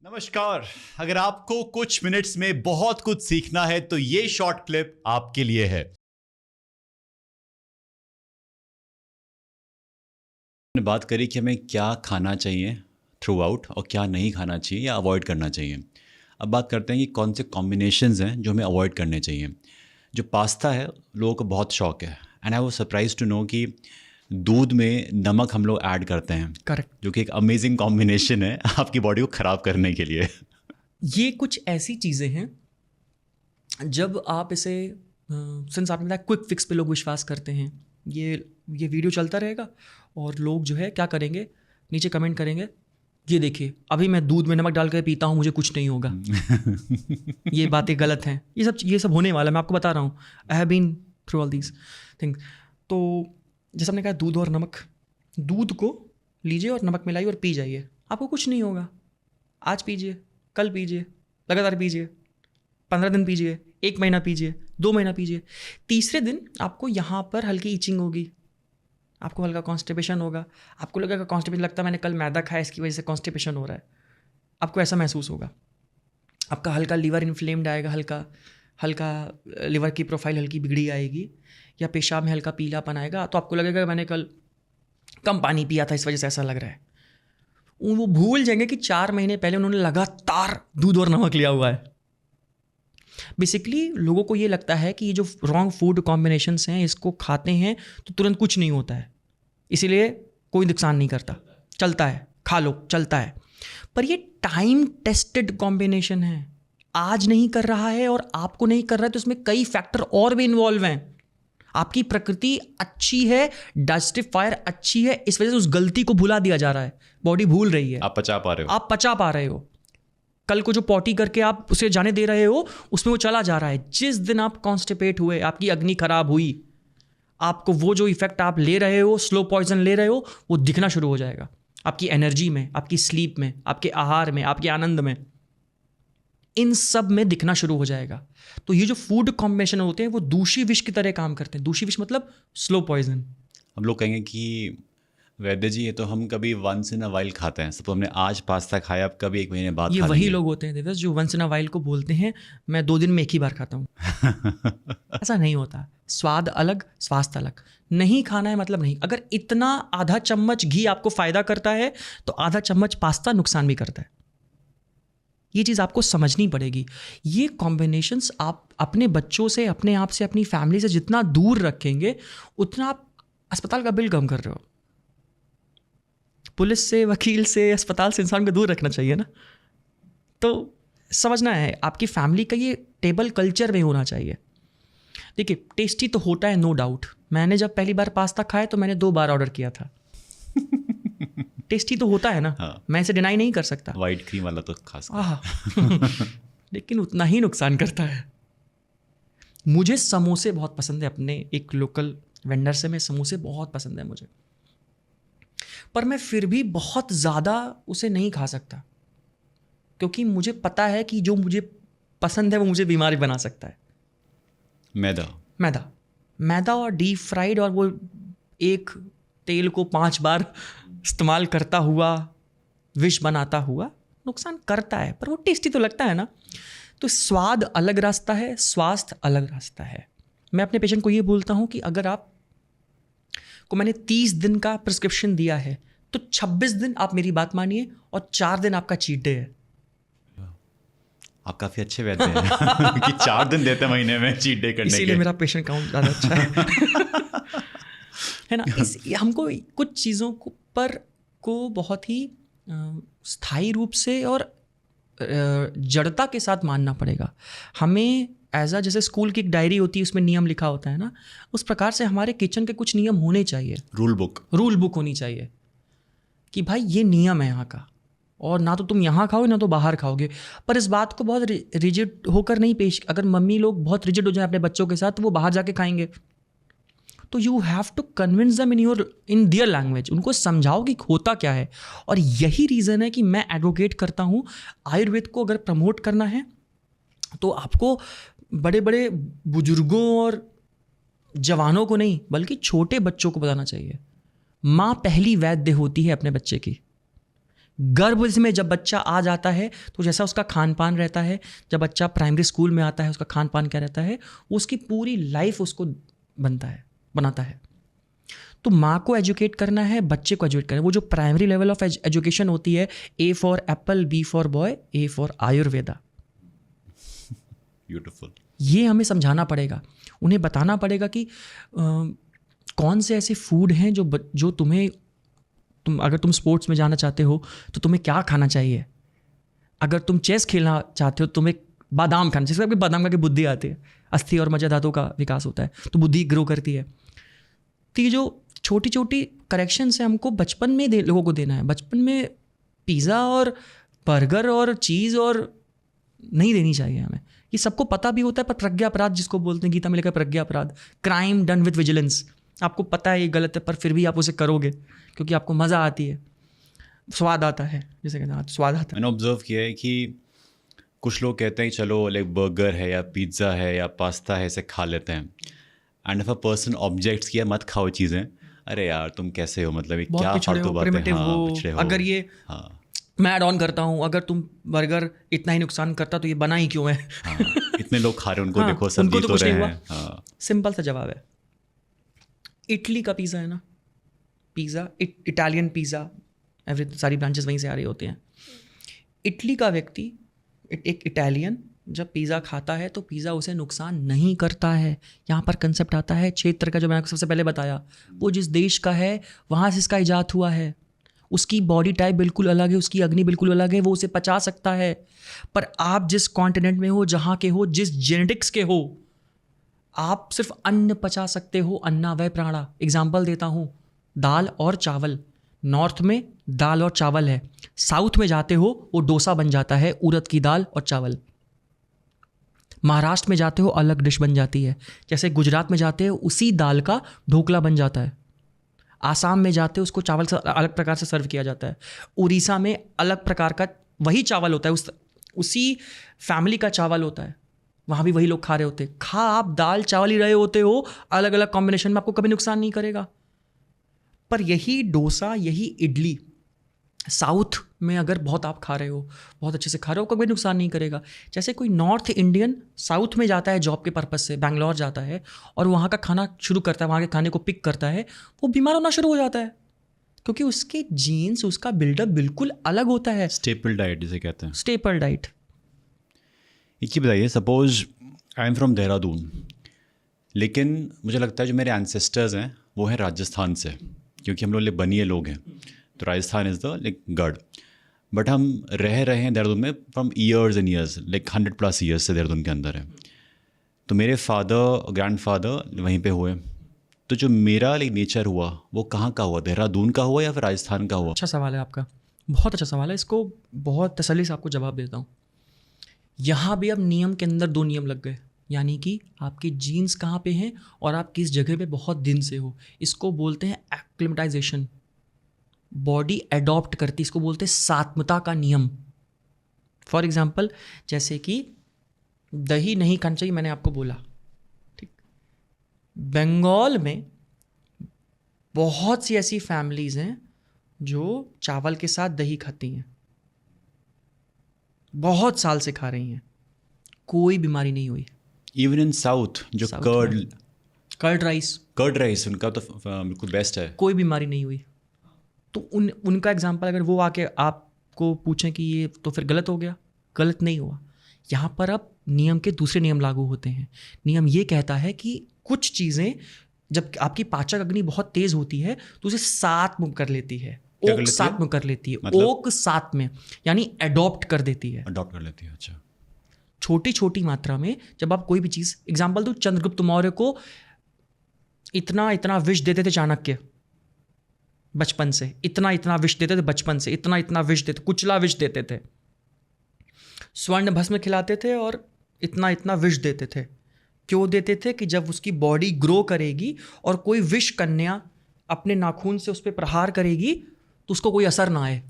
नमस्कार। अगर आपको कुछ मिनट्स में बहुत कुछ सीखना है तो ये शॉर्ट क्लिप आपके लिए है। हमने बात करी कि हमें क्या खाना चाहिए थ्रू आउट और क्या नहीं खाना चाहिए या अवॉइड करना चाहिए। अब बात करते हैं कि कौन से कॉम्बिनेशंस हैं जो हमें अवॉइड करने चाहिए। जो पास्ता है लोगों को बहुत शौक है and I was surprise to know कि दूध में नमक हम लोग ऐड करते हैं। करेक्ट। जो कि एक अमेजिंग कॉम्बिनेशन है आपकी बॉडी को ख़राब करने के लिए। ये कुछ ऐसी चीज़ें हैं जब आप इसे सिंस आपने बताया क्विक फिक्स पे लोग विश्वास करते हैं। ये वीडियो चलता रहेगा और लोग जो है क्या करेंगे, नीचे कमेंट करेंगे, ये देखिए अभी मैं दूध में नमक डाल कर पीता हूँ, मुझे कुछ नहीं होगा। ये बातें गलत हैं। ये सब होने वाला है, मैं आपको बता रहा हूँ। I have been through all these things. तो जैसे हमने कहा दूध और नमक, दूध को लीजिए और नमक मिलाइए और पी जाइए, आपको कुछ नहीं होगा। आज पीजिए, कल पीजिए, लगातार पीजिए, 15 दिन पीजिए, 1 महीना पीजिए, 2 महीना पीजिए। तीसरे दिन आपको यहाँ पर हल्की ईचिंग होगी, आपको हल्का कॉन्स्टिपेशन होगा, आपको लगेगा कॉन्स्टिपेशन, लगता है मैंने कल मैदा खाया इसकी वजह से कॉन्स्टिपेशन हो रहा है, आपको ऐसा महसूस होगा। आपका हल्का लीवर इन्फ्लेम्ड आएगा, हल्का लीवर की प्रोफाइल हल्की बिगड़ी आएगी, या पेशाब में हल्का पीलापन आएगा, तो आपको लगेगा मैंने कल कम पानी पिया था इस वजह से ऐसा लग रहा है। वो भूल जाएंगे कि 4 महीने पहले उन्होंने लगातार दूध और नमक लिया हुआ है। बेसिकली लोगों को ये लगता है कि ये जो रॉन्ग फूड कॉम्बिनेशंस हैं इसको खाते हैं तो तुरंत कुछ नहीं होता है, इसीलिए कोई नुकसान नहीं करता, चलता है, खा लो चलता है। पर ये टाइम टेस्टेड कॉम्बिनेशन है। आज नहीं कर रहा है और आपको नहीं कर रहा है तो उसमें कई फैक्टर और भी इन्वॉल्व हैं। आपकी प्रकृति अच्छी है, डाइजेस्टिव फायर अच्छी है, इस वजह से उस गलती को भुला दिया जा रहा है, बॉडी भूल रही है। आप पचा पा रहे हो। कल को जो पॉटी करके आप उसे जाने दे रहे हो उसमें वो चला जा रहा है। जिस दिन आप कॉन्स्टिपेट हुए, आपकी अग्नि खराब हुई, आपको वो जो इफेक्ट आप ले रहे हो, स्लो पॉइजन ले रहे हो, वो दिखना शुरू हो जाएगा आपकी एनर्जी में, आपकी स्लीप में, आपके आहार में, आपके आनंद में, इन सब में दिखना शुरू हो जाएगा। तो ये जो फूड कॉम्बिनेशन होते हैं वो दूषी विष की तरह काम करते हैं। दूषी विष मतलब स्लो पॉइजन। हम लोग कहेंगे कि वैद्य जी ये तो हम कभी वंस इन अ वाइल खाते हैं, सब हमने आज पास्ता खाया, अब कभी 1 महीने बाद ये खा वही लेंगे। लोग होते हैं देवस जो वंस इन अ वाइल को बोलते हैं मैं 2 दिन में 1 ही बार खाता हूँ। ऐसा नहीं होता। स्वाद अलग, स्वास्थ्य अलग। नहीं खाना है मतलब नहीं। अगर इतना आधा चम्मच घी आपको फायदा करता है तो आधा चम्मच पास्ता नुकसान भी करता है। ये चीज़ आपको समझनी पड़ेगी। ये कॉम्बिनेशंस आप अपने बच्चों से, अपने आप से, अपनी फैमिली से जितना दूर रखेंगे उतना आप अस्पताल का बिल कम कर रहे हो। पुलिस से, वकील से, अस्पताल से इंसान को दूर रखना चाहिए ना। तो समझना है आपकी फैमिली का ये टेबल कल्चर में होना चाहिए। देखिए टेस्टी तो होता है, नो डाउट। मैंने जब पहली बार पास्ता खाया तो मैंने 2 बार ऑर्डर किया था। टेस्टी तो होता है ना। हाँ। मैं इसे डिनाई नहीं कर सकता। वाइट क्रीम वाला तो खास लेकिन उतना ही नुकसान करता है। मुझे समोसे बहुत पसंद है, अपने एक लोकल वेंडर से मैं समोसे बहुत पसंद है मुझे, पर मैं फिर भी बहुत ज़्यादा उसे नहीं खा सकता क्योंकि मुझे पता है कि जो मुझे पसंद है वो मुझे बीमारी बना सकता है। मैदा और डीप फ्राइड, और वो एक तेल को 5 बार इस्तेमाल करता हुआ, विष बनाता हुआ नुकसान करता है, पर वो टेस्टी तो लगता है ना। तो स्वाद अलग रास्ता है, स्वास्थ्य अलग रास्ता है। मैं अपने पेशेंट को ये बोलता हूँ कि अगर आप को मैंने 30 दिन का प्रिस्क्रिप्शन दिया है तो 26 दिन आप मेरी बात मानिए और 4 दिन आपका चीट डे है। आप काफ़ी अच्छे वैद्य हैं कि 4 दिन देते महीने में चीट डे करने के। इसीलिए मेरा पेशेंट काउंट ज़्यादा अच्छा है ना। हमको कुछ चीज़ों को बहुत ही स्थायी रूप से और जड़ता के साथ मानना पड़ेगा। हमें जैसे स्कूल की एक डायरी होती है उसमें नियम लिखा होता है ना, उस प्रकार से हमारे किचन के कुछ नियम होने चाहिए। रूल बुक होनी चाहिए कि भाई ये नियम है यहाँ का, और ना तो तुम यहाँ खाओगे ना तो बाहर खाओगे। पर इस बात को बहुत रिजिड होकर नहीं पेश, अगर मम्मी लोग बहुत रिजिड हो जाए अपने बच्चों के साथ तो वो बाहर जाके खाएंगे। तो you have to convince them in their language. उनको समझाओ कि होता क्या है। और यही रीज़न है कि मैं एडवोकेट करता हूँ आयुर्वेद को अगर प्रमोट करना है तो आपको बड़े बड़े बुजुर्गों और जवानों को नहीं बल्कि छोटे बच्चों को बताना चाहिए। माँ पहली वैद्य होती है अपने बच्चे की। गर्भ में जब बच्चा आ जाता है तो जैसा उसका खान पान रहता है, जब बच्चा प्राइमरी स्कूल में आता है उसका खान पान क्या रहता है, उसकी पूरी लाइफ उसको बनाता है। तो माँ को एजुकेट करना है, बच्चे को एजुकेट करना है। वो जो प्राइमरी लेवल ऑफ एजुकेशन होती है, A for apple, B for boy, A for Ayurveda. Beautiful. ये हमें समझाना पड़ेगा, उन्हें बताना पड़ेगा कि कौन से ऐसे फूड हैं जो अगर तुम स्पोर्ट्स में जाना चाहते हो तो तुम्हें क्या खाना चाहिए। अगर तुम चेस खेलना चाहते हो तो तुम्हें बादाम खाना चाहिए, क्योंकि बादाम खा के बुद्धि आती है, अस्थि और मज्जा धातु का विकास होता है, तो बुद्धि ग्रो करती है। तो ये जो छोटी छोटी करेक्शंस हैं हमको बचपन में लोगों को देना है। बचपन में पिज़्ज़ा और बर्गर और चीज़ और नहीं देनी चाहिए हमें। ये सबको पता भी होता है, पर प्रज्ञा अपराध जिसको बोलते हैं, गीता में लिखा है प्रज्ञा अपराध, क्राइम डन विद विजिलेंस। आपको पता है ये गलत है, पर फिर भी आप उसे करोगे क्योंकि आपको मज़ा आती है, स्वाद आता है, जैसे कहते हैं स्वाद आता है। मैंने ऑब्जर्व किया है कि कुछ लोग कहते हैं चलो लाइक बर्गर है या पिज़्ज़ा है या पास्ता है, इसे खा लेते हैं। And if a person objects किया मत खाओ चीज़ें, अरे यार तुम कैसे हो, मतलब ये क्या फालतू बातें, पिछड़े हो। अगर ये मैं ऐड ऑन करता हूँ, अगर तुम बर्गर इतना ही नुकसान करता तो ये बना ही क्यों है। इतने लोग खा रहे हैं, उनको देखो सब जीत हो रहे हैं। सिंपल सा जवाब है, इटली का पिज़्ज़ा है ना, पिज़्ज़ा इटालियन पिज़्ज़ा, सारी ब्रांचेस वहीं से आ रही होती हैं। इटली का व्यक्ति, एक इटालियन जब पिज़्ज़ा खाता है तो पिज़्ज़ा उसे नुकसान नहीं करता है। यहाँ पर कंसेप्ट आता है क्षेत्र का, जो मैंने सबसे पहले बताया, वो जिस देश का है वहाँ से इसका इजाद हुआ है। उसकी बॉडी टाइप बिल्कुल अलग है, उसकी अग्नि बिल्कुल अलग है, वो उसे पचा सकता है। पर आप जिस कॉन्टिनेंट में हो, जहाँ के हो, जिस जेनेटिक्स के हो, आप सिर्फ अन्न पचा सकते हो, अन्नावय प्राणा। एग्जाम्पल देता हूँ, दाल और चावल। नॉर्थ में दाल और चावल है, साउथ में जाते हो वो डोसा बन जाता है, उड़द की दाल और चावल। महाराष्ट्र में जाते हो अलग डिश बन जाती है। जैसे गुजरात में जाते हो उसी दाल का ढोकला बन जाता है। आसाम में जाते हो उसको चावल से अलग प्रकार से सर्व किया जाता है। उड़ीसा में अलग प्रकार का वही चावल होता है, उसी फैमिली का चावल होता है, वहाँ भी वही लोग खा रहे होते हैं। खा आप दाल चावल ही रहे होते हो, अलग अलग कॉम्बिनेशन में, आपको कभी नुकसान नहीं करेगा। पर यही डोसा, यही इडली साउथ में अगर बहुत आप खा रहे हो, बहुत अच्छे से खा रहे हो, कभी नुकसान नहीं करेगा। जैसे कोई नॉर्थ इंडियन साउथ में जाता है जॉब के पर्पज़ से, बैंगलोर जाता है और वहाँ का खाना शुरू करता है, वहाँ के खाने को पिक करता है, वो बीमार होना शुरू हो जाता है, क्योंकि उसके जीन्स, उसका बिल्डअप बिल्कुल अलग होता है। स्टेपल डाइट जिसे कहते हैं, स्टेपल डाइट। एक ही बताइए, suppose I am from Dehradun, लेकिन मुझे लगता है जो मेरे एंसेस्टर्स हैं वो हैं राजस्थान से, क्योंकि हम लोग बनिए लोग हैं, तो राजस्थान इज़ द लाइक गढ़। बट हम रह रहे हैं देहरादून में from years and years, like 100+ years से देहरादून के अंदर है। तो मेरे फादर, ग्रैंडफादर वहीं पे हुए। तो जो मेरा लाइक नेचर हुआ वो कहाँ का हुआ, देहरादून का हुआ या फिर राजस्थान का हुआ? अच्छा सवाल है आपका, बहुत अच्छा सवाल है। इसको बहुत तसल्ली से आपको जवाब देता हूँ। यहाँ भी अब नियम के अंदर 2 नियम लग गए, यानी कि आपके जीन्स कहाँ पे हैं और आप किस जगह पे बहुत दिन से हो। इसको बोलते हैं एक्लिमेटाइजेशन। बॉडी एडॉप्ट करती, इसको बोलते हैं सात्मता का नियम। फॉर एग्जाम्पल, जैसे कि दही नहीं खाना चाहिए, मैंने आपको बोला, ठीक। बंगाल में बहुत सी ऐसी फैमिलीज हैं जो चावल के साथ दही खाती हैं, बहुत साल से खा रही हैं, कोई बीमारी नहीं हुई। इवन इन साउथ जो कर्ड राइस उनका तो बिल्कुल बेस्ट है, कोई बीमारी नहीं हुई। तो उनका एग्जाम्पल अगर वो आके आपको पूछें कि ये तो फिर गलत हो गया, गलत नहीं हुआ। यहाँ पर अब नियम के दूसरे नियम लागू होते हैं। नियम ये कहता है कि कुछ चीज़ें जब आपकी पाचक अग्नि बहुत तेज़ होती है तो उसे सात्म कर लेती है, ओक सात्म कर लेती है, मतलब? ओक सात्म यानी एडॉप्ट कर देती है, अडॉप्ट कर लेती है। अच्छा, छोटी छोटी मात्रा में जब आप कोई भी चीज़, एग्जाम्पल दूँ, चंद्रगुप्त मौर्य को इतना इतना विष देते थे चाणक्य बचपन से, इतना इतना विष देते थे बचपन से, इतना इतना विष देते, कुचला विष देते थे, स्वर्ण भस्म खिलाते थे और इतना इतना विष देते थे। क्यों देते थे? कि जब उसकी बॉडी ग्रो करेगी और कोई विष कन्या अपने नाखून से उस पर प्रहार करेगी तो उसको कोई असर ना आए,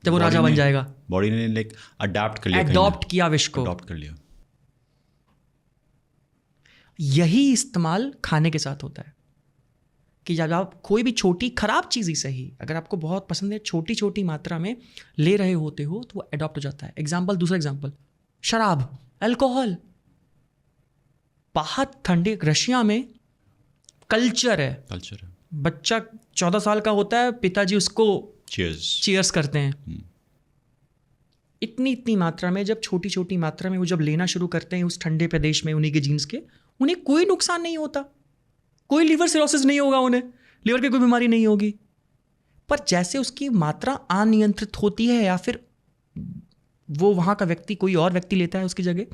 जब वो राजा बन जाएगा। बॉडी ने लाइक अडॉप्ट कर लिया, एडॉप्ट किया विष को, अडॉप्ट कर लिया। यही इस्तेमाल खाने के साथ होता है। कि जब आप कोई भी छोटी खराब चीज़ ही सही, अगर आपको बहुत पसंद है, छोटी छोटी मात्रा में ले रहे होते हो तो वो अडॉप्ट हो जाता है। एग्जाम्पल, दूसरा एग्जाम्पल, शराब, अल्कोहल। बाहर ठंडे रशिया में कल्चर है, बच्चा 14 साल का होता है, पिताजी उसको चीयर्स करते हैं। इतनी मात्रा में, जब छोटी छोटी मात्रा में वो जब लेना शुरू करते हैं उस ठंडे प्रदेश में, उन्हीं के जीन्स के, उन्हें कोई नुकसान नहीं होता, कोई लीवर सिरोसिस नहीं होगा, उन्हें लीवर की कोई बीमारी नहीं होगी। पर जैसे उसकी मात्रा अनियंत्रित होती है या फिर वो वहाँ का व्यक्ति कोई और व्यक्ति लेता है उसकी जगह,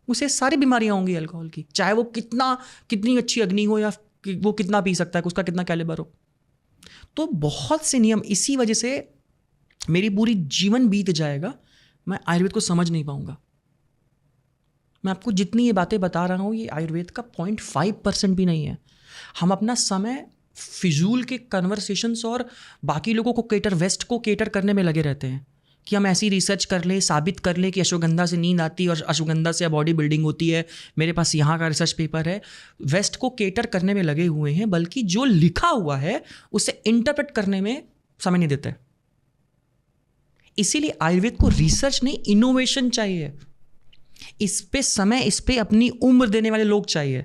उसे सारी बीमारियाँ होंगी अल्कोहल की, चाहे वो कितनी अच्छी अग्नि हो या वो कितना पी सकता है, उसका कितना कैलिबर हो। तो बहुत से नियम, इसी वजह से मेरी पूरी जीवन बीत जाएगा, मैं आयुर्वेद को समझ नहीं पाऊंगा। मैं आपको जितनी ये बातें बता रहा हूँ, ये आयुर्वेद का 0.5% भी नहीं है। हम अपना समय फिजूल के कन्वर्सेशंस और बाकी लोगों को वेस्ट को केटर करने में लगे रहते हैं कि हम ऐसी रिसर्च कर लें, साबित कर लें कि अश्वगंधा से नींद आती है और अश्वगंधा से बॉडी बिल्डिंग होती है, मेरे पास यहाँ का रिसर्च पेपर है। वेस्ट को केटर करने में लगे हुए हैं, बल्कि जो लिखा हुआ है उसे इंटरप्रेट करने में समय नहीं देते। इसीलिए आयुर्वेद को रिसर्च नहीं, इनोवेशन चाहिए। इस पे समय, इस पे अपनी उम्र देने वाले लोग चाहिए।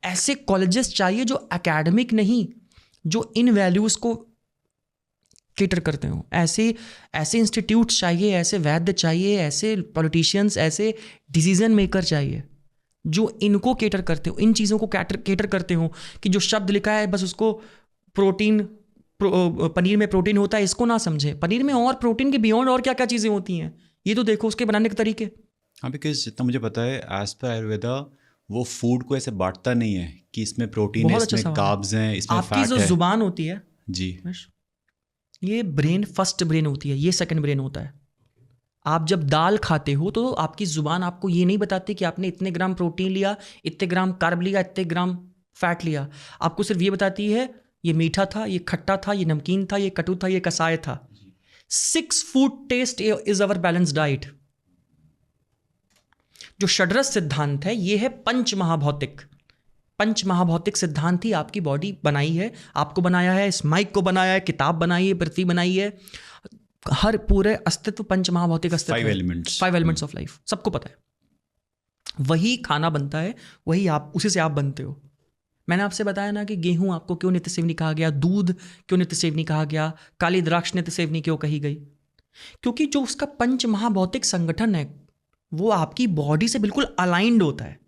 ऐसे कॉलेजेस चाहिए जो एकेडमिक नहीं, जो इन वैल्यूज़ को केटर करते हो। ऐसे इंस्टीट्यूट चाहिए, ऐसे वैद्य चाहिए, ऐसे पॉलिटिशियंस, ऐसे डिसीजन मेकर चाहिए जो इनको केटर करते हो, इन चीज़ों को केटर करते हो। कि जो शब्द लिखा है बस उसको पनीर में प्रोटीन होता है इसको ना समझे, पनीर में और प्रोटीन के बियॉन्ड और क्या क्या चीज़ें होती हैं, ये तो देखो उसके बनाने के तरीके। हाँ, बिकॉज जितना मुझे पता है, एज पर आयुर्वेदा वो फूड को ऐसे बांटता नहीं है कि इसमें प्रोटीन है, इसमें कार्ब्स हैं, इसमें फैट है। आपकी जो जुबान होती है जी, ये ब्रेन, फर्स्ट ब्रेन होती है, ये सेकंड ब्रेन होता है। आप जब दाल खाते हो तो आपकी जुबान आपको ये नहीं बताती कि आपने इतने ग्राम प्रोटीन लिया, इतने ग्राम कार्ब लिया, इतने ग्राम फैट लिया। आपको सिर्फ ये बताती है ये मीठा था, ये खट्टा था, ये नमकीन था, ये कटु था, ये कसाय था। 6 food taste is our balance diet. जो षड्रस सिद्धांत है ये है पंच महाभौतिक सिद्धांत ही आपकी बॉडी बनाई है, आपको बनाया है, इस माइक को बनाया है, किताब बनाई है, पृथ्वी बनाई है, हर पूरे अस्तित्व पंच महाभौतिक अस्तित्व, 5 एलिमेंट्स ऑफ लाइफ, सबको पता है। वही खाना बनता है, वही आप, उसी से आप बनते हो। मैंने आपसे बताया ना कि गेहूं आपको क्यों नित्य सेवनी कहा गया, दूध क्यों नित्य सेवनी कहा गया, काली द्राक्ष नित्य सेवनी क्यों कही गई? क्योंकि जो उसका पंच महाभौतिक संगठन है वो आपकी बॉडी से बिल्कुल अलाइंड होता है।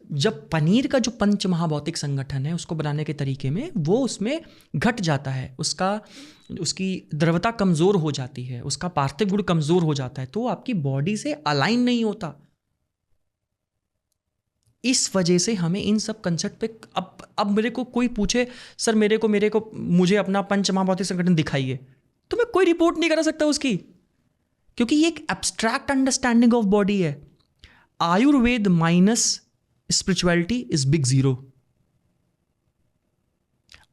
जब पनीर का जो पंच महाभौतिक संगठन है उसको बनाने के तरीके में वो उसमें घट जाता है, उसकी द्रवता कमज़ोर हो जाती है, उसका पार्थिव गुण कमज़ोर हो जाता है, तो आपकी बॉडी से अलाइन नहीं होता। इस वजह से हमें इन सब कंसेप्ट पे अब मेरे को कोई पूछे सर मुझे अपना पंच महाभौतिक संगठन दिखाइए, तो मैं कोई रिपोर्ट नहीं करा सकता उसकी, क्योंकि ये एक एब्स्ट्रैक्ट अंडरस्टैंडिंग ऑफ बॉडी है। Ayurveda minus spirituality is big zero.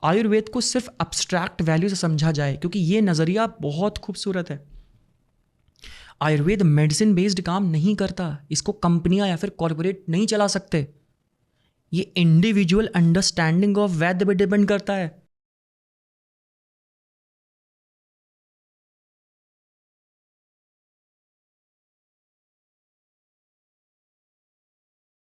Ayurveda को सिर्फ एब्स्ट्रैक्ट वैल्यू से समझा जाए, क्योंकि ये नज़रिया बहुत खूबसूरत है। आयुर्वेद मेडिसिन बेस्ड काम नहीं करता, इसको कंपनियां या फिर कॉर्पोरेट नहीं चला सकते। ये इंडिविजुअल अंडरस्टैंडिंग ऑफ वैद्य पे डिपेंड करता है।